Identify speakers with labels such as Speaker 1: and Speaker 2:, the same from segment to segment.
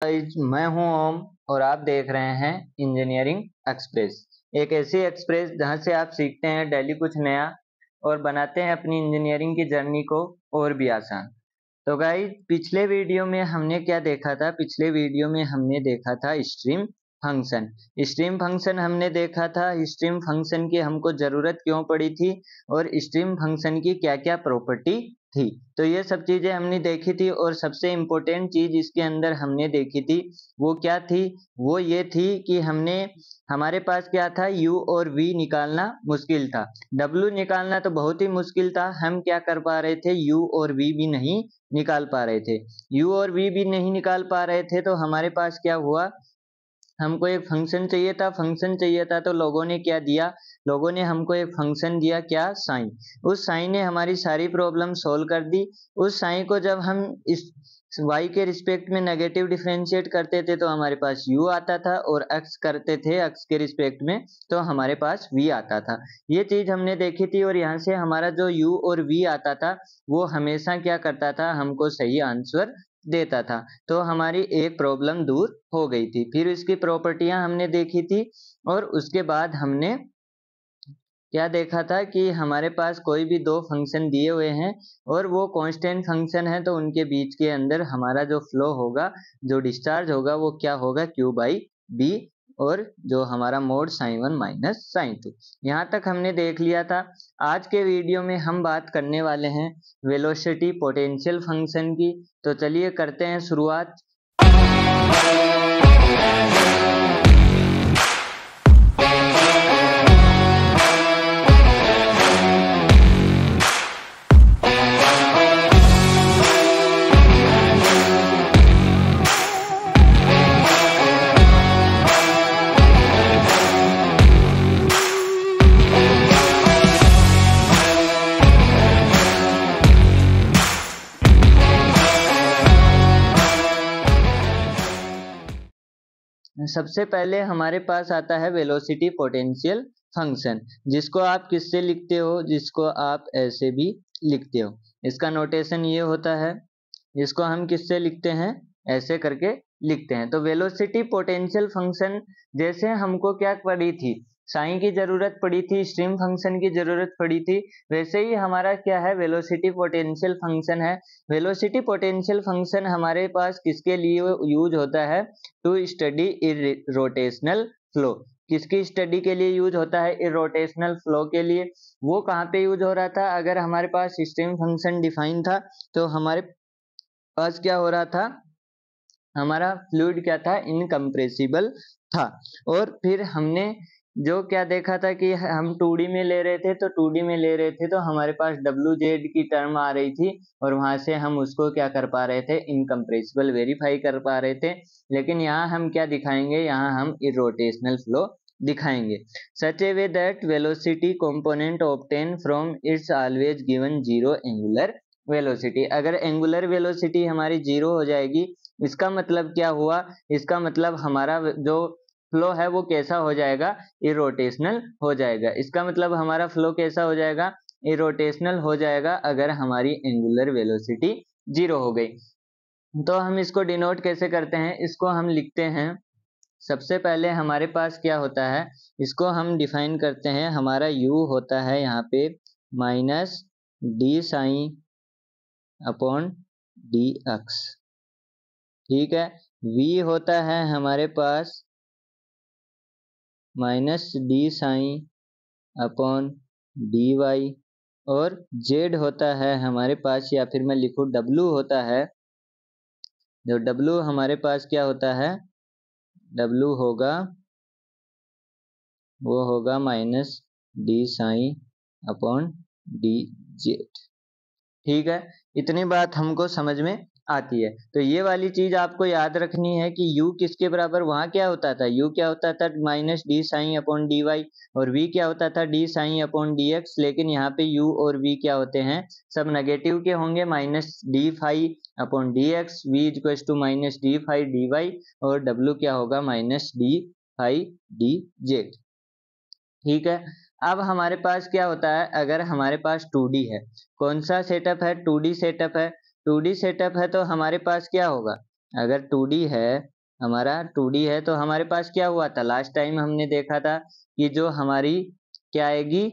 Speaker 1: मैं हूं ओम और आप देख रहे हैं इंजीनियरिंग एक्सप्रेस, एक ऐसी एक्सप्रेस जहां से आप सीखते हैं डेली कुछ नया और बनाते हैं अपनी इंजीनियरिंग की जर्नी को और भी आसान। तो गाइस, पिछले वीडियो में हमने क्या देखा था? पिछले वीडियो में हमने देखा था स्ट्रीम फंक्शन। स्ट्रीम फंक्शन हमने देखा था, स्ट्रीम फंक्शन की हमको जरूरत क्यों पड़ी थी और स्ट्रीम फंक्शन की क्या क्या प्रॉपर्टी थी। तो ये सब चीजें हमने देखी थी और सबसे इम्पोर्टेंट चीज इसके अंदर हमने देखी थी वो क्या थी? वो ये थी कि हमारे पास क्या था, u और v निकालना मुश्किल था। w निकालना तो बहुत ही मुश्किल था, हम क्या कर पा रहे थे, u और v भी नहीं निकाल पा रहे थे। u और v भी नहीं निकाल पा रहे थे तो हमारे पास क्या हुआ, हमको एक फंक्शन चाहिए था। फंक्शन चाहिए था तो लोगों ने क्या दिया, लोगों ने हमको एक फंक्शन दिया, क्या? साइन। उस साइन ने हमारी सारी प्रॉब्लम सोल्व कर दी। उस साइन को जब हम इस y के रिस्पेक्ट में नेगेटिव डिफरेंशिएट करते थे तो हमारे पास u आता था, और x करते थे x के रिस्पेक्ट में तो हमारे पास v आता था। ये चीज हमने देखी थी और यहाँ से हमारा जो u और v आता था वो हमेशा क्या करता था, हमको सही आंसर देता था। तो हमारी एक प्रॉब्लम दूर हो गई थी। फिर इसकी प्रॉपर्टियां हमने देखी थी और उसके बाद हमने क्या देखा था कि हमारे पास कोई भी दो फंक्शन दिए हुए हैं और वो कांस्टेंट फंक्शन है तो उनके बीच के अंदर हमारा जो फ्लो होगा, जो डिस्चार्ज होगा वो क्या होगा, Q बाई बी, और जो हमारा मोड साइन 1 माइनस साइन 2। यहाँ तक हमने देख लिया था। आज के वीडियो में हम बात करने वाले हैं वेलोसिटी पोटेंशियल फंक्शन की। तो चलिए करते हैं शुरुआत। सबसे पहले हमारे पास आता है वेलोसिटी पोटेंशियल फंक्शन, जिसको आप किससे लिखते हो, जिसको आप ऐसे भी लिखते हो। इसका नोटेशन ये होता है, जिसको हम किससे लिखते हैं, ऐसे करके लिखते हैं। तो वेलोसिटी पोटेंशियल फंक्शन, जैसे हमको क्या पड़ी थी, साइन की जरूरत पड़ी थी, स्ट्रीम फंक्शन की जरूरत पड़ी थी, वैसे ही हमारा क्या है, वेलोसिटी पोटेंशियल फंक्शन है। वेलोसिटी पोटेंशियल फंक्शन हमारे पास किसके लिए यूज होता है, टू स्टडी इरोटेशनल फ्लो। किसकी स्टडी के लिए यूज होता है, इरोटेशनल फ्लो के लिए। वो कहाँ पे यूज हो रहा था, अगर हमारे पास स्ट्रीम फंक्शन डिफाइन था तो हमारे पास क्या हो रहा था, हमारा फ्लूइड क्या था, इनकम्प्रेसिबल था। और फिर हमने जो क्या देखा था कि हम 2D में ले रहे थे, तो 2D में ले रहे थे तो हमारे पास WZ की टर्म आ रही थी और वहां से हम उसको क्या कर पा रहे थे, इनकम्प्रेसिबल वेरीफाई कर पा रहे थे। लेकिन यहाँ हम क्या दिखाएंगे, यहाँ हम इरोटेशनल फ्लो दिखाएंगे। Such a way that velocity component obtain from its always given zero angular velocity. अगर एंगुलर वेलोसिटी हमारी जीरो हो जाएगी, इसका मतलब क्या हुआ, इसका मतलब हमारा जो फ्लो है वो कैसा हो जाएगा, इरोटेशनल हो जाएगा। इसका मतलब हमारा फ्लो कैसा हो जाएगा, इरोटेशनल हो जाएगा, अगर हमारी एंगुलर वेलोसिटी जीरो हो गई। तो हम इसको डिनोट कैसे करते हैं, इसको हम लिखते हैं, सबसे पहले हमारे पास क्या होता है, इसको हम डिफाइन करते हैं। हमारा u होता है यहाँ पे minus d sign upon d x, ठीक है। v होता है हमारे पास minus d sign upon d y, और z होता है हमारे पास, या फिर मैं लिखूं w होता है, जो w हमारे पास क्या होता है, w होगा, वो होगा minus d sign upon D z. ठीक है, इतनी बात हमको समझ में आती है। तो ये वाली चीज आपको याद रखनी है कि u किसके बराबर, वहां क्या होता था, u क्या होता था, minus d sign upon d y, और v क्या होता था, d sign upon d x. लेकिन यहाँ पे u और v क्या होते हैं, सब नेगेटिव के होंगे, minus d phi upon d x, v equal to minus d phi d y, और w क्या होगा, minus d phi d z. ठीक है, अब हमारे पास क्या होता है, अगर हमारे पास 2D है, कौन सा सेटअप है, 2D सेटअप है। 2D सेटअप है तो हमारे पास क्या होगा, अगर 2D है, हमारा 2D है तो हमारे पास क्या हुआ था लास्ट टाइम हमने देखा था कि जो हमारी क्या आएगी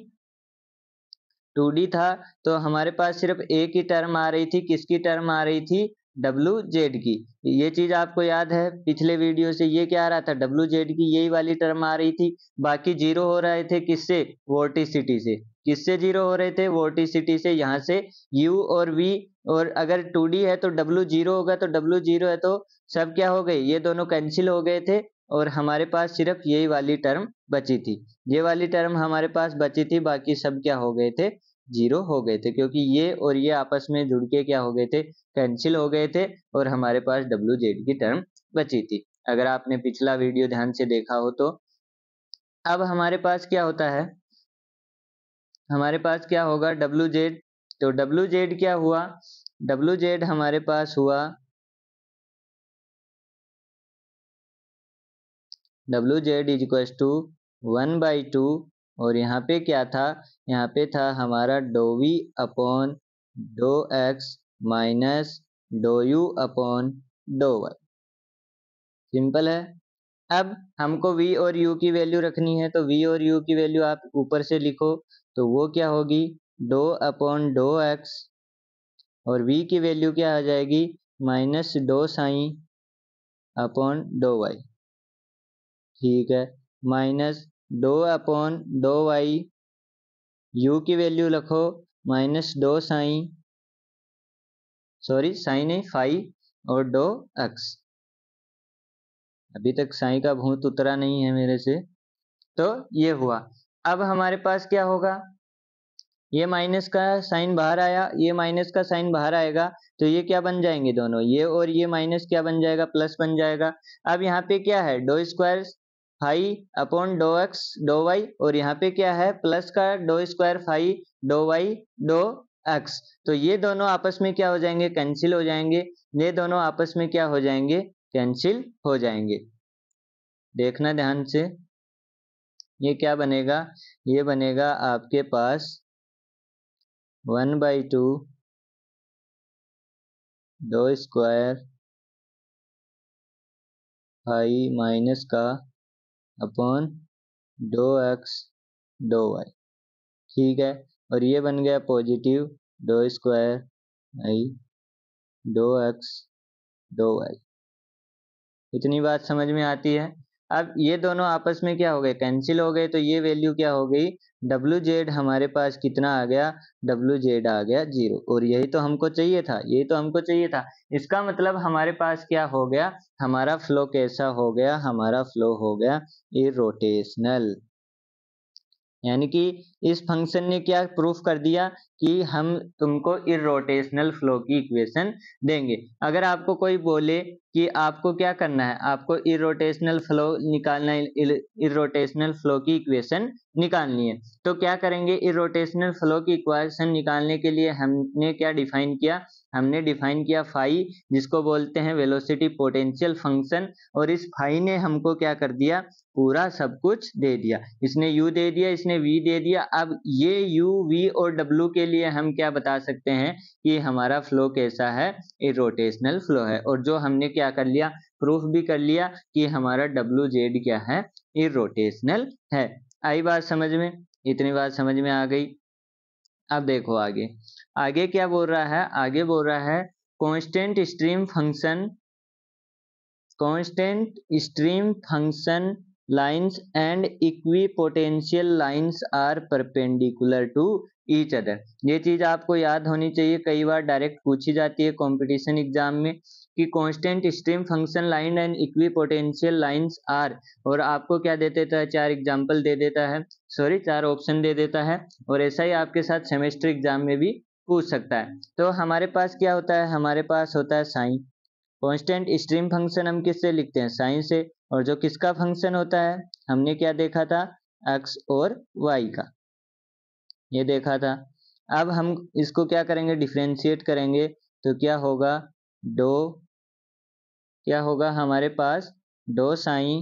Speaker 1: 2D था तो हमारे पास सिर्फ एक ही टर्म आ रही थी, किसकी टर्म आ रही थी WZ की। ये चीज आपको याद है पिछले वीडियो से, ये क्या आ रहा था WZ की यही वाली टर्म आ रही थी, बाकी जीरो हो रहे थे किससे वोर्टिसिटी से। किससे जीरो हो रहे थे वोर्टिसिटी से, यहाँ से U और V। और अगर 2D है तो W जीरो होगा, तो W जीरो है तो सब क्या हो गए, ये दोनों कैंसिल हो गए थे और हमारे पास सिर्फ यही वाली टर्म बची थी। ये वाली टर्म हमारे पास बची थी, बाकी सब क्या हो गए थे जीरो हो गए थे, क्योंकि ये और ये आपस में जुड़ के क्या हो गए थे कैंसिल हो गए थे और हमारे पास WZ की टर्म बची थी, अगर आपने पिछला वीडियो ध्यान से देखा हो तो। अब हमारे पास क्या होता है, हमारे पास क्या होगा WZ, तो WZ क्या हुआ, WZ हमारे पास हुआ WZ इज इक्वल टू 1/2 और यहाँ पे क्या था, यहाँ पे था हमारा डो V अपॉन डो X माइनस डो U अपॉन डो Y। सिंपल है। अब हमको V और U की वैल्यू रखनी है, तो V और U की वैल्यू आप ऊपर से लिखो, तो वो क्या होगी डो अपॉन डो X और V की वैल्यू क्या आ जाएगी माइनस डो साइन अपॉन डो Y। ठीक है, माइनस डो अपॉन डो Y, U की वैल्यू रखो माइनस डो साइन, सॉरी साइन नहीं फाइव और डो X। अभी तक साइन का भूत उतरा नहीं है मेरे से, तो ये हुआ। अब हमारे पास क्या होगा, ये माइनस का साइन बाहर आया, ये माइनस का साइन बाहर आएगा, तो ये क्या बन जाएंगे दोनों, ये और ये माइनस क्या बन जाएगा प्लस बन जाएगा। अब यहाँ पे क्या है डो square five upon dough x डो वाई, और यहाँ पे क्या है प्लस का डो स्क्वायर फाइव डो वाई डो एक्स, तो ये दोनों आपस में क्या हो जाएंगे कैंसिल हो जाएंगे, ये दोनों आपस में क्या हो जाएंगे कैंसिल हो जाएंगे। देखना ध्यान से, ये क्या बनेगा, ये बनेगा आपके पास 1/2 डो स्क्वायर फाइव माइनस का अपॉन डो एक्स डो वाई। ठीक है, और ये बन गया पॉजिटिव डो स्क्वायर आई डो एक्स डो वाई। इतनी बात समझ में आती है। अब ये दोनों आपस में क्या हो गए कैंसिल हो गए, तो ये वैल्यू क्या हो गई WZ हमारे पास कितना आ गया WZ आ गया जीरो, और यही तो हमको चाहिए था, यही तो हमको चाहिए था। इसका मतलब हमारे पास क्या हो गया, हमारा फ्लो कैसा हो गया, हमारा फ्लो हो गया इरोटेशनल। यानी कि इस फंक्शन ने क्या प्रूफ कर दिया कि हम तुमको इरोटेशनल फ्लो की इक्वेशन देंगे। अगर आपको कोई बोले कि आपको क्या करना है, आपको इरोटेशनल फ्लो निकालना है, इरोटेशनल फ्लो की इक्वेशन निकालनी है, तो क्या करेंगे, इरोटेशनल फ्लो की इक्वेशन निकालने के लिए हमने क्या डिफाइन किया, हमने डिफाइन किया फाई, जिसको बोलते हैं वेलोसिटी पोटेंशियल फंक्शन, और इस फाई ने हमको क्या कर दिया पूरा सब कुछ दे दिया, इसने U दे दिया, इसने V दे दिया। अब ये U V और W के लिए हम क्या बता सकते हैं कि हमारा फ्लो कैसा है इरोटेशनल फ्लो है, और जो हमने क्या कर लिया प्रूफ भी कर लिया कि हमारा WZ क्या है इरोटेशनल है। आई बात समझ में, इतनी बात समझ में आ गई। अब देखो आगे, आगे क्या बोल रहा है, आगे बोल रहा है constant stream function, constant stream function lines and equipotential lines are perpendicular to each other। ये चीज आपको याद होनी चाहिए, कई बार डायरेक्ट पूछी जाती है कंपटीशन एग्जाम में कि constant stream function line and equipotential lines are, और आपको क्या दे देता है चार एग्जांपल दे देता है, सॉरी चार ऑप्शन दे देता है, और ऐसा ही आपके साथ सेमेस्टर एग्जाम में भी पूछ सकता है। तो हमारे पास क्या होता है, हमारे पास होता है साइन, कांस्टेंट स्ट्रीम फंक्शन हम किससे लिखते हैं साइन से, और जो किसका फंक्शन होता है हमने क्या देखा था एक्स और वाई का, ये देखा था। अब हम इसको क्या करेंगे डिफरेंशिएट करेंगे, तो क्या होगा डो, क्या होगा हमारे पास do sign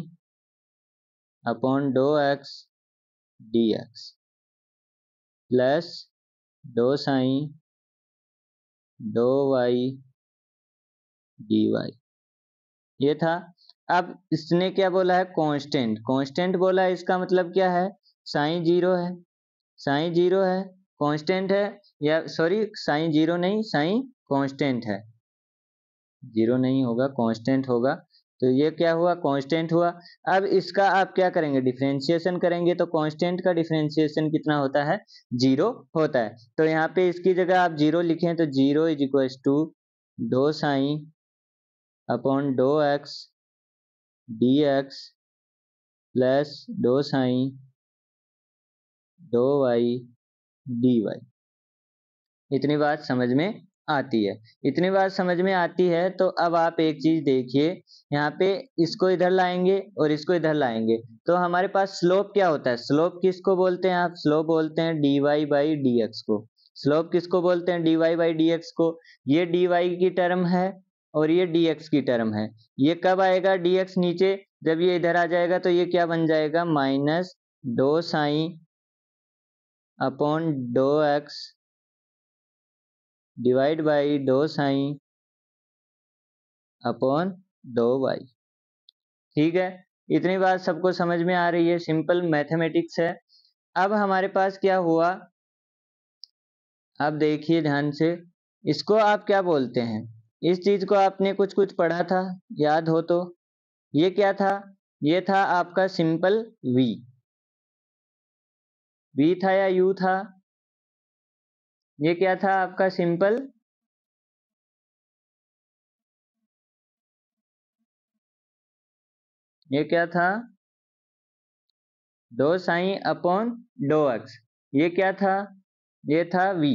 Speaker 1: upon dough x d x plus dough sign dough y d y. ये था। अब इसने क्या बोला है, कांस्टेंट, कांस्टेंट बोला है, इसका मतलब क्या है, साइन जीरो है, साइन जीरो है, कांस्टेंट है, या सॉरी साइन जीरो नहीं, साइन कांस्टेंट है, जीरो नहीं होगा, कांस्टेंट होगा। तो ये क्या हुआ, कांस्टेंट हुआ। अब इसका आप क्या करेंगे, डिफरेंशिएशन करेंगे, तो कांस्टेंट का डिफरेंशिएशन कितना होता है, जीरो होता है। तो यहाँ पे इसकी जगह आप जीरो लिखें तो जीरो इज इक्वल टू डो sign upon dough x d x plus dough sign dough y d y. इतनी बात समझ में आती है, इतनी बात समझ में आती है। तो अब आप एक चीज देखिए, यहाँ पे इसको इधर लाएंगे और इसको इधर लाएंगे, तो हमारे पास स्लोप क्या होता है, स्लोप किसको बोलते हैं, आप स्लोप बोलते हैं d y by d x को। स्लोप किसको बोलते हैं, d y by d x को। ये डी वाई की टर्म है और ये डी एक्स की टर्म है। ये कब आएगा डी एक्स नीचे, जब ये इधर आ जाएगा तो ये क्या बन जाएगा, माइनस डो sign upon dough x divide by डो साइन अपॉन डो वाई। ठीक है, इतनी बात सबको समझ में आ रही है, सिंपल मैथमेटिक्स है। अब हमारे पास क्या हुआ, अब देखिए ध्यान से, इसको आप क्या बोलते हैं, इस चीज को आपने कुछ कुछ पढ़ा था, याद हो तो। ये क्या था, ये था आपका सिंपल v, v था या u था, ये क्या था आपका सिंपल, ये क्या था, डो साइन अपॉन डो एक्स। ये क्या था, ये था v,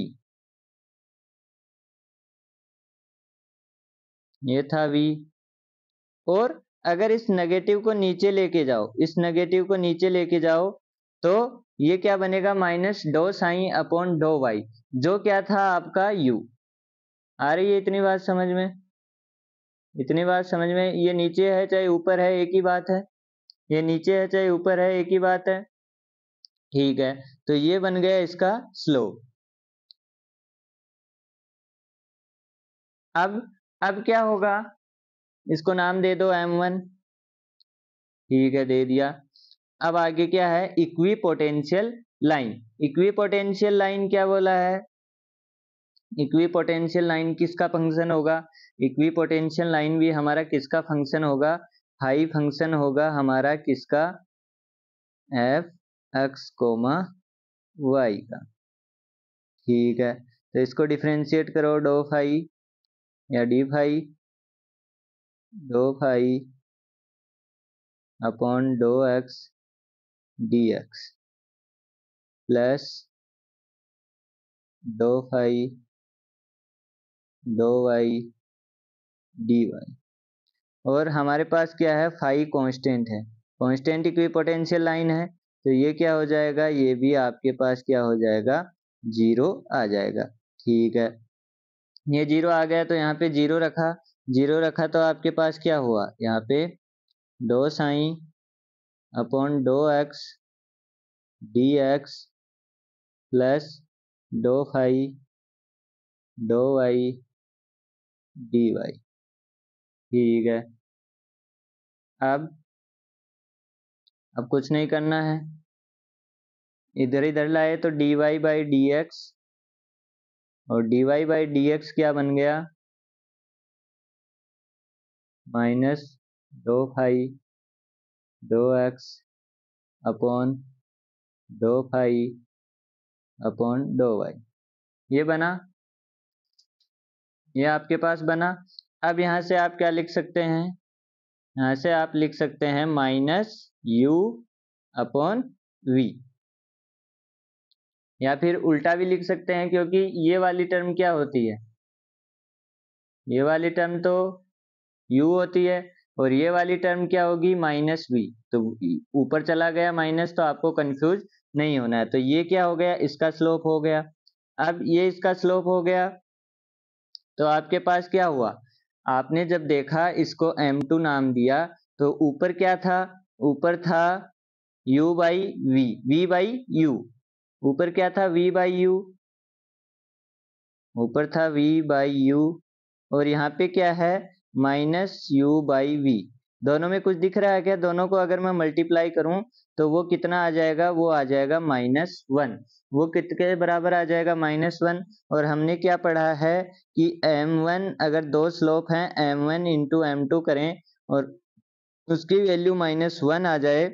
Speaker 1: ये था v। और अगर इस नेगेटिव को नीचे लेके जाओ, इस नेगेटिव को नीचे लेके जाओ, तो ये क्या बनेगा, माइनस डो साइन अपॉन डो वाई, जो क्या था आपका u। आ रही है इतनी बात समझ में, इतनी बात समझ में, ये नीचे है चाहे ऊपर है एक ही बात है, ये नीचे है चाहे ऊपर है एक ही बात है। ठीक है, तो ये बन गया इसका स्लोप। अब क्या होगा, इसको नाम दे दो m1। ठीक है, दे दिया। अब आगे क्या है, equi potential line. Equi potential line क्या बोला है, इक्वी पोटेंशियल लाइन किसका फंक्शन होगा, इक्वी पोटेंशियल लाइन भी हमारा किसका फंक्शन होगा, हाई फंक्शन होगा हमारा किसका, एफ एक्स कोमा वाई का। ठीक है, तो इसको डिफरेंशिएट करो, डो फाई या डी फाई, डो phi upon dough x d x plus डो फाई डो वाई डी वाई। और हमारे पास क्या है, फाई कांस्टेंट है, कांस्टेंट इक्विपोटेंशियल लाइन है, तो ये क्या हो जाएगा, ये भी आपके पास क्या हो जाएगा, जीरो आ जाएगा। ठीक है, ये जीरो आ गया तो यहाँ पे जीरो रखा, जीरो रखा तो आपके पास क्या हुआ, यहाँ पे डो sign upon dough x d x plus डो फाई डो वाई डी वाई। ठीक है, अब कुछ नहीं करना है, इधर इधर लाए तो d y by d x, और d y by d x क्या बन गया, minus do phi do x upon do phi upon dough y. ये बना, ये आपके पास बना। अब यहाँ से आप क्या लिख सकते हैं, यहाँ से आप लिख सकते हैं माइनस यू अपॉन वी, या फिर उल्टा भी लिख सकते हैं, क्योंकि ये वाली टर्म क्या होती है, ये वाली टर्म तो u होती है, और ये वाली टर्म क्या होगी, माइनस वी। तो ऊपर चला गया माइनस, तो आपको कंफ्यूज नहीं होना है। तो ये क्या हो गया, इसका स्लोप हो गया। अब ये इसका स्लोप हो गया, तो आपके पास क्या हुआ, आपने जब देखा इसको m2 नाम दिया, तो ऊपर क्या था, ऊपर था u by v, v by u, ऊपर क्या था, v बाई u, ऊपर था v बाई u, और यहाँ पे क्या है, माइनस यू बाई वी। दोनों में कुछ दिख रहा है क्या? दोनों को अगर मैं मल्टीप्लाई करूं तो वो कितना आ जाएगा? वो आ जाएगा -1। वो कितने बराबर आ जाएगा? -1। और हमने क्या पढ़ा है कि m1 अगर दो स्लोप हैं m1 इंटू m2 करें और उसकी वैल्यू -1 आ जाए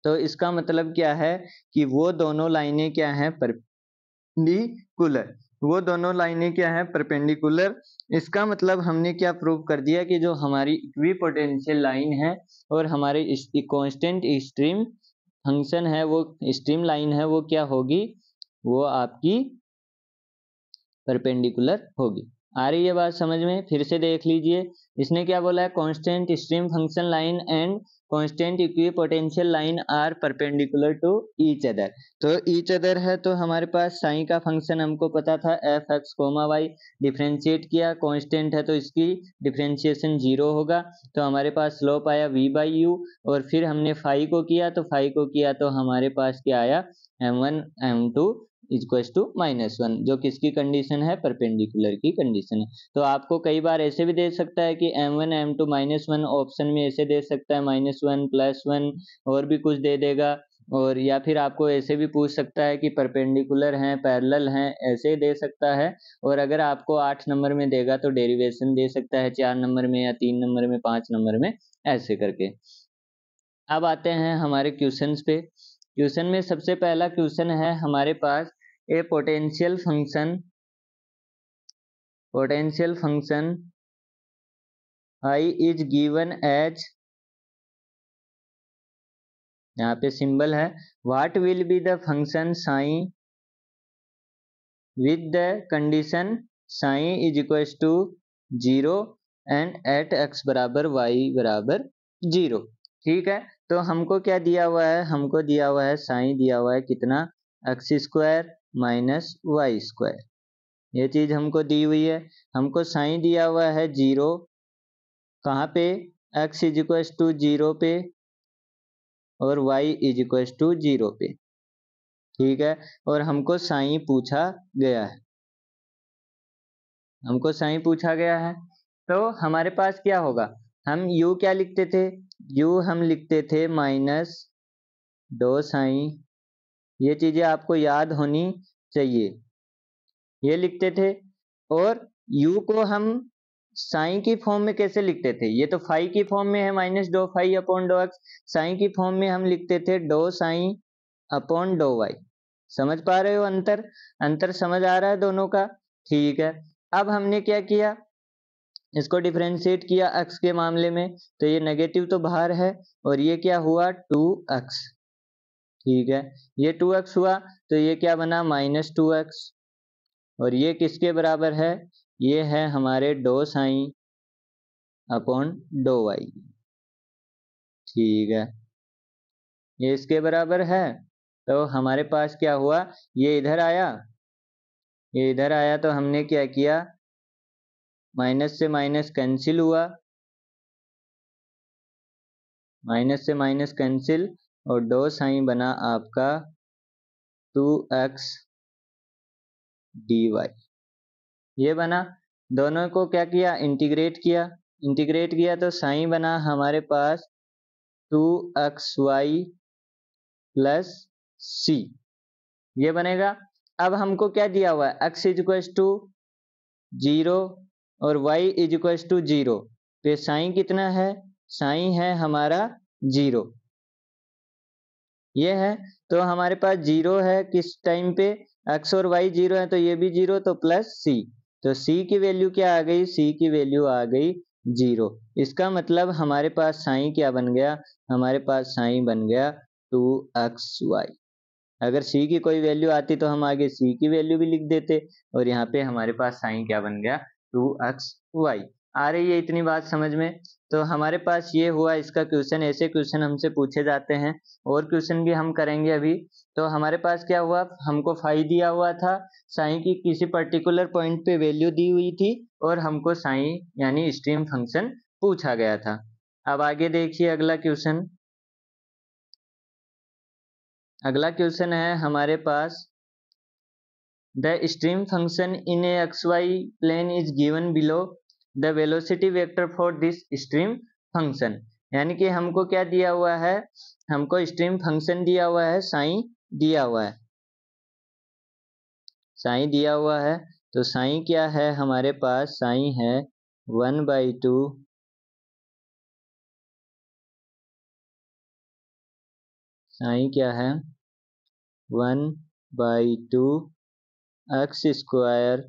Speaker 1: तो इसका मतलब क्या है कि वो दोनों लाइनें क्या हैं? परपेंडिकुलर। वो दोनों लाइनें क्या हैं? परपेंडिकुलर। इसका मतलब हमने क्या प्रूव कर दिया कि जो हमारी इक्विपोटेंशियल लाइन है और हमारे कांस्टेंट स्ट्रीम फंक्शन है, वो स्ट्रीम लाइन है, वो क्या होगी? वो आपकी परपेंडिकुलर होगी। आ रही है बात समझ में? फिर से देख लीजिए, इसने क्या बोला है? Constant stream function line and constant equipotential line are perpendicular to each other. तो ईच अदर है तो हमारे पास साइन का फंक्शन हमको पता था f x comma y, differentiate किया, कांस्टेंट है तो इसकी डिफ्रेंशिएशन 0 होगा, तो हमारे पास स्लोप आया v बाई यू। और फिर हमने फाई को किया तो हमारे पास क्या आया? m1 m2 इक्वल्स टू -1, जो किसकी कंडीशन है? परपेंडिकुलर की कंडीशन है। तो आपको कई बार ऐसे भी दे सकता है कि m1 m2 -1, ऑप्शन में ऐसे दे सकता है -1 +1 और भी कुछ दे देगा। और या फिर आपको ऐसे भी पूछ सकता है कि परपेंडिकुलर हैं, पैरेलल हैं, ऐसे दे सकता है। और अगर आपको 8 नंबर में देगा तो डेरिवेशन दे सकता है 4 नंबर में या 3 नंबर में, 5 नंबर में, ऐसे करके। अब आते हैं हमारे क्वेश्चंस पे। क्वेश्चन में सबसे पहला क्वेश्चन है हमारे पास, a potential function I is given as, यहाँ पे सिंबल है, what will be the function psi with the condition psi is equals to 0 and at x बराबर y बराबर 0। ठीक है, तो हमको क्या दिया हुआ है? हमको दिया हुआ है साइन, दिया हुआ है कितना? x² minus y²। ये चीज हमको दी हुई है। हमको साइन दिया हुआ है 0, कहाँ पे? x इज इक्वल्स टू 0 पे और y इज इक्वल्स टू 0 पे। ठीक है, और हमको साइन पूछा गया है, हमको साइन पूछा गया है। तो हमारे पास क्या होगा? हम u क्या लिखते थे? u हम लिखते थे -2 साइन। ये चीजें आपको याद होनी चाहिए, ये लिखते थे। और u को हम साइन की फॉर्म में कैसे लिखते थे? ये तो फाई की फॉर्म में है, -2 फाई अपॉन 2x। साइन की फॉर्म में हम लिखते थे 2 साइन अपॉन 2y। समझ पा रहे हो अंतर? अंतर समझ आ रहा है दोनों का? ठीक है, अब हमने क्या किया? इसको डिफरेंशिएट किया x के मामले में, तो ये नेगेटिव तो बाहर है और ये क्या हुआ? 2x। ठीक है, ये 2x हुआ तो ये क्या बना? -2x। और ये किसके बराबर है? ये है हमारे 2 साइन अपॉन 2y। ठीक है, ये इसके बराबर है। तो हमारे पास क्या हुआ? ये इधर आया, ये इधर आया तो हमने क्या किया? माइनस से माइनस कैंसिल हुआ, माइनस से माइनस कैंसिल, और 2 साइन बना आपका 2x dy। ये बना। दोनों को क्या किया? इंटीग्रेट किया। इंटीग्रेट किया तो साइन बना हमारे पास 2xy प्लस c, ये बनेगा। अब हमको क्या दिया हुआ है? x इज इक्वल टू 0 और y इज इक्वल टू 0, तो साइन कितना है? साइन है हमारा 0, ये है। तो हमारे पास 0 है किस टाइम पे? x और y 0 है तो ये भी 0, तो प्लस c। तो c की वैल्यू क्या आ गई? c की वैल्यू आ गई 0। इसका मतलब हमारे पास साइन क्या बन गया? हमारे पास साइन बन गया 2xy। अगर c की कोई वैल्यू आती तो हम आगे c की वैल्यू भी लिख देते, और यहाँ पे हमारे पास साइन क्या बन गया? 2xy। आ रही है इतनी बात समझ में? तो हमारे पास ये हुआ इसका क्वेश्चन। ऐसे क्वेश्चन हमसे पूछे जाते हैं, और क्वेश्चन भी हम करेंगे अभी। तो हमारे पास क्या हुआ? हमको फाई दिया हुआ था, साइन की किसी पर्टिकुलर पॉइंट पे वैल्यू दी हुई थी, और हमको साइन यानी स्ट्रीम फंक्शन पूछा गया था। अब आगे देखिए अगला क्वेश्चन। अगला क्वेश्चन है हमारे पास, the stream function in a xy plane is given below. The velocity vector for this stream function, यानी कि हमको क्या दिया हुआ है, हमको स्ट्रीम फंक्शन दिया हुआ है, साइन दिया हुआ है, साइन दिया हुआ है। तो साइन क्या है हमारे पास, साइन है 1/2 साइन क्या है 1/2 एक्स स्क्वायर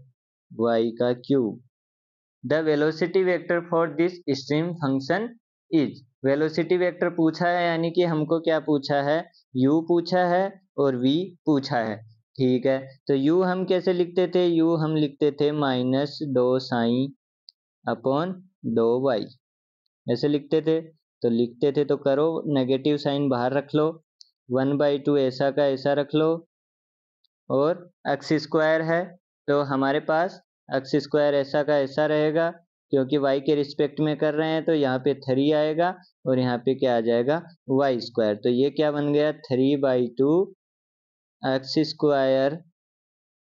Speaker 1: वाई का cube. The velocity vector for this stream function is, velocity vector पूछा है यानी कि हमको क्या पूछा है, u पूछा है और v पूछा है। ठीक है, तो u हम कैसे लिखते थे, u हम लिखते थे -2 साइन अपॉन 2y, ऐसे लिखते थे। तो लिखते थे तो करो, नेगेटिव साइन बाहर रख लो, 1/2 ऐसा का ऐसा रख लो, और एक्स स्क्वायर है तो हमारे पास एक्स स्क्वायर ऐसा का ऐसा रहेगा, क्योंकि y के रिस्पेक्ट में कर रहे हैं तो यहाँ पे 3 आएगा और यहाँ पे क्या आ जाएगा वाई स्क्वायर। तो ये क्या बन गया 3/2 एक्स स्क्वायर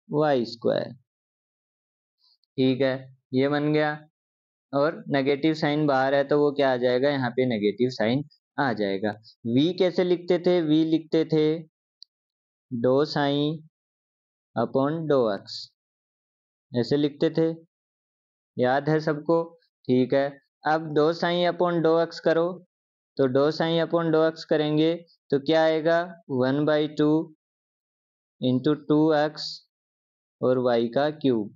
Speaker 1: वाई स्क्वायर। ठीक है, ये बन गया, और नेगेटिव साइन बाहर है तो वो क्या आ जाएगा, यहाँ पे नेगेटिव साइन आ जाएगा। v कैसे लिखते थे, v लिखते थे 2 साइन अपॉन 2x, ऐसे लिखते थे, याद है सबको। ठीक है, अब 2 साइन अपॉन 2x करो, तो 2 साइन अपॉन 2x करेंगे तो क्या आएगा 1/2 इंटू 2x और y का क्यूब,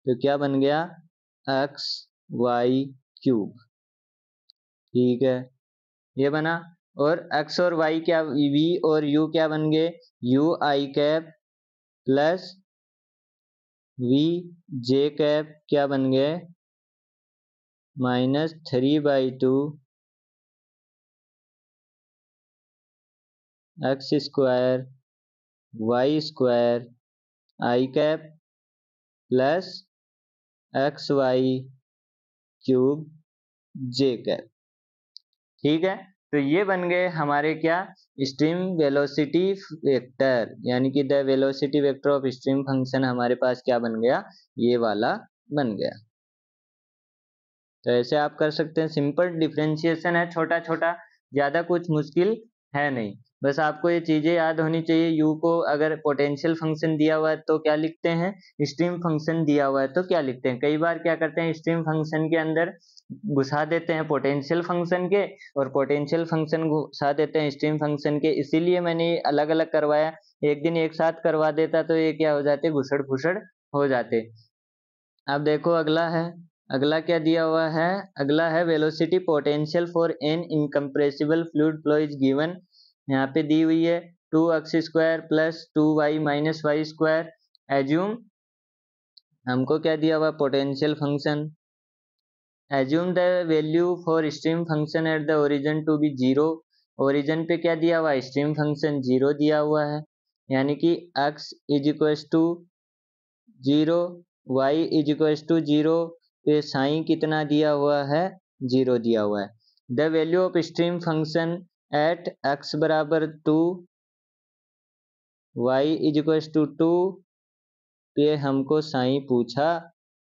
Speaker 1: तो क्या बन गया x y क्यूब। ठीक है, ये बना, और x और y क्या, v और u क्या बन गए, u i cap plus v j cap क्या बन गए -3/2 x square y square i cap plus x y cube j cap. ठीक है, तो ये बन गए हमारे क्या, स्ट्रीम वेलोसिटी वेक्टर, यानी कि the velocity vector of stream function हमारे पास क्या बन गया, ये वाला बन गया। तो ऐसे आप कर सकते हैं, सिंपल डिफरेंशिएशन है, छोटा छोटा, ज़्यादा कुछ मुश्किल है नहीं। बस आपको ये चीज़ें याद होनी चाहिए, u को अगर पोटेंशियल फंक्शन दिया हुआ है तो क्या लिखते हैं, स्ट्रीम फंक्शन दिया हुआ है तो क्या लिखते हैं। कई बार क्या करते हैं, स्ट्रीम फंक्शन के अंदर घुसा देते हैं पोटेंशियल फंक्शन के, और पोटेंशियल फंक्शन घुसा देते हैं स्ट्रीम फंक्शन के, इसीलिए मैंने अलग अलग करवाया। एक दिन एक साथ करवा देता तो ये क्या हो जाते, घुसड़ फुसड़ हो जाते। अब देखो अगला है, अगला क्या दिया हुआ है, अगला है velocity potential for an incompressible fluid flow is given, यहाँ पे दी हुई है 2x square plus 2y minus y square. Assume, हमको क्या दिया हुआ potential function, assume the value for stream function at the origin to be 0, origin पे क्या दिया हुआ है, स्ट्रीम फंक्शन 0 दिया हुआ है, यानी कि x is equal to 0, y is equal to 0, पे साइन कितना दिया हुआ है 0 दिया हुआ है। The value of stream function eight x बराबर 2, y इज इक्वल टू 2 पे हमको साइन पूछा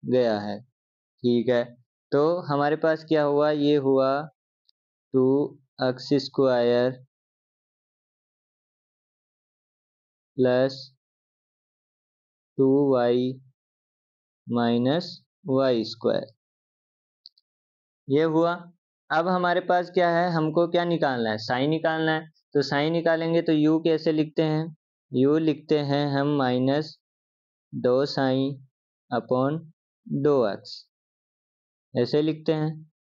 Speaker 1: गया है। ठीक है, तो हमारे पास क्या हुआ, ये हुआ 2x square plus 2y minus y square, ये हुआ। अब हमारे पास क्या है, हमको क्या निकालना है, साइन निकालना है। तो साइन निकालेंगे तो u कैसे लिखते हैं, u लिखते हैं हम -2 साइन अपॉन 2x, ऐसे लिखते हैं।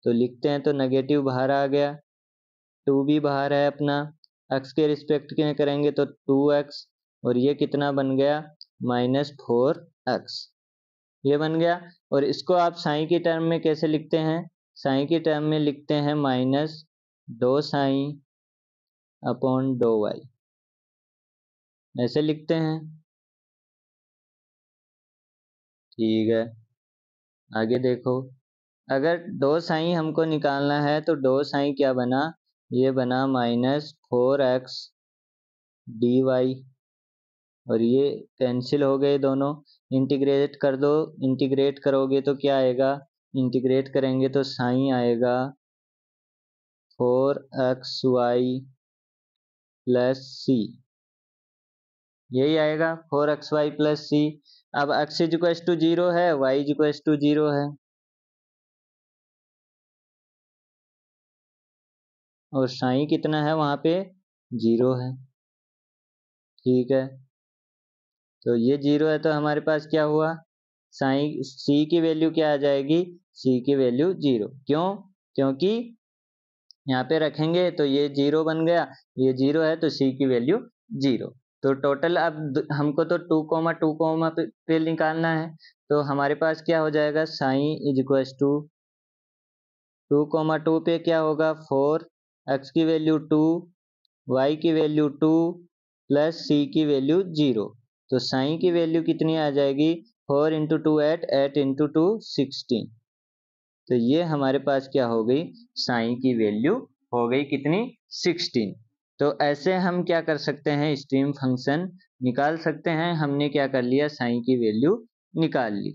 Speaker 1: तो लिखते हैं तो नेगेटिव बाहर आ गया, 2 भी बाहर है अपना, x के रिस्पेक्ट में करेंगे तो 2x, और ये कितना बन गया -4x, ये बन गया। और इसको आप साइन की टर्म में कैसे लिखते हैं, साइन की टर्म में लिखते हैं -2 साइन अपॉन 2y, ऐसे लिखते हैं। ठीक है, आगे देखो, अगर 2 साइन हमको निकालना है तो 2 साइन क्या बना, ये बना -4x dy, और ये कैंसिल हो गए दोनों, इंटीग्रेट कर दो, इंटीग्रेट करोगे तो क्या आएगा इंटीग्रेट करेंगे तो साइन आएगा 4xy प्लस सी, यही आएगा 4xy प्लस सी। अब x इक्वल्स टू 0 है, y इक्वल्स टू 0 है, और साइन कितना है वहां पे 0 है। ठीक है, तो ये 0 है तो हमारे पास क्या हुआ, साइन सी की वैल्यू क्या आ जाएगी, सी की वैल्यू 0। क्यों, क्योंकि यहाँ पे रखेंगे तो ये 0 बन गया, ये 0 है तो सी की वैल्यू 0। तो टोटल अब हमको तो 2, 2 पे निकालना है, तो हमारे पास क्या हो जाएगा, साइन इज इक्वल टू 2, 2 पे क्या होगा 4, x की वैल्यू 2, y की वैल्यू 2 प्लस सी की वैल्यू 0। तो साइन की वैल्यू कितनी आ जाएगी, 4 इंटू 2 8 इंटू 2 16। तो ये हमारे पास क्या हो गई, साइन की वैल्यू हो गई कितनी 16। तो ऐसे हम क्या कर सकते हैं, स्ट्रीम फंक्शन निकाल सकते हैं। हमने क्या कर लिया, साइन की वैल्यू निकाल ली।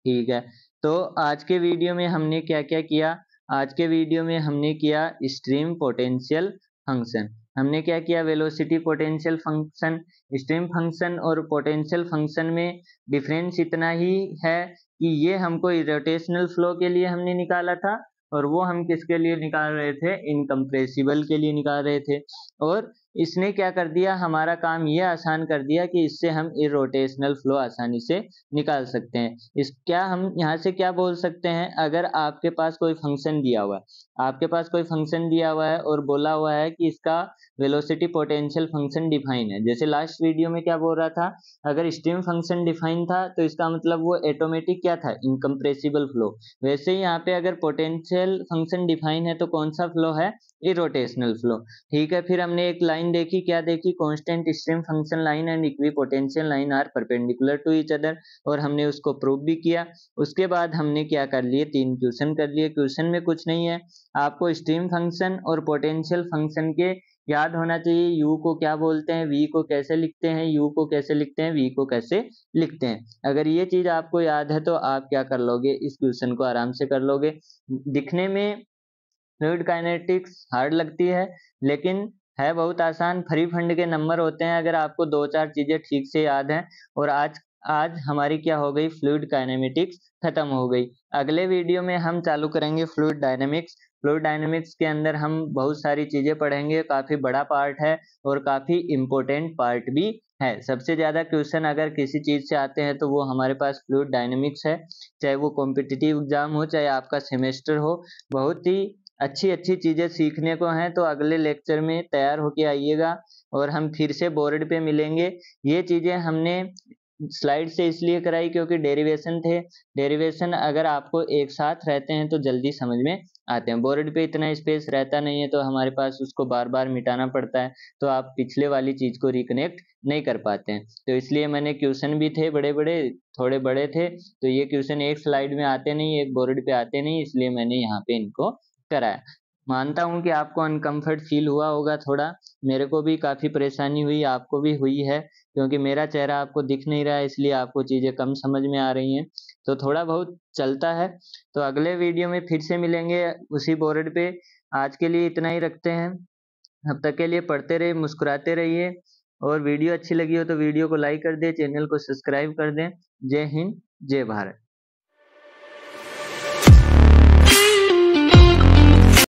Speaker 1: ठीक है, तो आज के वीडियो में हमने क्या क्या किया, आज के वीडियो में हमने किया स्ट्रीम पोटेंशियल फंक्शन। हमने क्या किया, velocity potential function. Stream function और पोटेंशियल फंक्शन में डिफरेंस इतना ही है कि ये हमको रोटेशनल फ्लो के लिए हमने निकाला था, और वो हम किसके लिए निकाल रहे थे, इनकम्प्रेसिबल के लिए निकाल रहे थे। और इसने क्या कर दिया, हमारा काम ये आसान कर दिया कि इससे हम इरोटेशनल फ्लो आसानी से निकाल सकते हैं। इस क्या हम यहाँ से क्या बोल सकते हैं, अगर आपके पास कोई फंक्शन दिया हुआ है, आपके पास कोई फंक्शन दिया हुआ है और बोला हुआ है कि इसका वेलोसिटी पोटेंशियल फंक्शन डिफाइन है। जैसे लास्ट वीडियो में क्या बोल रहा था, अगर स्ट्रीम फंक्शन डिफाइन था तो इसका मतलब वो ऑटोमेटिक क्या था, इनकम्प्रेसिबल फ्लो। वैसे ही यहाँ पे अगर पोटेंशियल फंक्शन डिफाइन है तो कौन सा फ्लो है, इरोटेशनल फ्लो। ठीक है, फिर हमने एक लाइन देखी, क्या देखी, constant stream function line and equipotential line are perpendicular to each other, और हमने उसको प्रूव भी किया। उसके बाद हमने क्या कर लिए, 3 क्वेश्चन कर लिए। क्वेश्चन में कुछ नहीं है, आपको स्ट्रीम फंक्शन और पोटेंशियल फंक्शन के याद होना चाहिए, यू को क्या बोलते हैं, वी को कैसे लिखते हैं, यू को कैसे लिखते हैं, वी को कैसे लिखते हैं। अगर ये चीज आपको याद है तो आप क्या कर लोगे, इस क्वेश्चन को आराम से कर लोगे। दिखने में फ्लूइड काइनेटिक्स हार्ड लगती है, लेकिन है बहुत आसान। फ्री फंड के नंबर होते हैं अगर आपको 2-4 चीजें ठीक से याद हैं। और आज आज हमारी क्या हो गई, फ्लूइड काइनेमेटिक्स खत्म हो गई। अगले वीडियो में हम चालू करेंगे फ्लूइड डायनेमिक्स। फ्लूइड डायनेमिक्स के अंदर हम बहुत सारी चीजें पढ़ेंगे, काफी बड़ा पार्ट है और काफी इंपॉर्टेंट पार्ट भी है। सबसे ज्यादा क्वेश्चन अगर किसी चीज से आते हैं तो वो हमारे पास फ्लूइड डायनेमिक्स है, चाहे वो कॉम्पिटिटिव एग्जाम हो चाहे आपका सेमेस्टर हो। बहुत ही अच्छी अच्छी चीजें सीखने को हैं, तो अगले लेक्चर में तैयार होके आइएगा और हम फिर से बोर्ड पे मिलेंगे। ये चीजें हमने स्लाइड से इसलिए कराई क्योंकि डेरिवेशन थे, डेरिवेशन अगर आपको एक साथ रहते हैं तो जल्दी समझ में आते हैं। बोर्ड पे इतना स्पेस रहता नहीं है तो हमारे पास उसको बार बार मिटाना पड़ता है, तो आप पिछले वाली चीज को रिकनेक्ट नहीं कर पाते हैं। तो इसलिए मैंने क्वेश्चन भी थे बड़े बड़े, थोड़े बड़े थे, तो ये क्वेश्चन एक स्लाइड में आते नहीं, एक बोर्ड पे आते नहीं, इसलिए मैंने यहाँ पे इनको कराया। मानता हूँ कि आपको अनकंफर्ट फील हुआ होगा थोड़ा, मेरे को भी काफी परेशानी हुई, आपको भी हुई है, क्योंकि मेरा चेहरा आपको दिख नहीं रहा है इसलिए आपको चीजें कम समझ में आ रही हैं, तो थोड़ा बहुत चलता है। तो अगले वीडियो में फिर से मिलेंगे उसी बोर्ड पे। आज के लिए इतना ही रखते हैं, अब तक के लिए पढ़ते रहिए, मुस्कुराते रहिए, और वीडियो अच्छी लगी हो तो वीडियो को लाइक कर दें, चैनल को सब्सक्राइब कर दें। जय हिंद, जय भारत।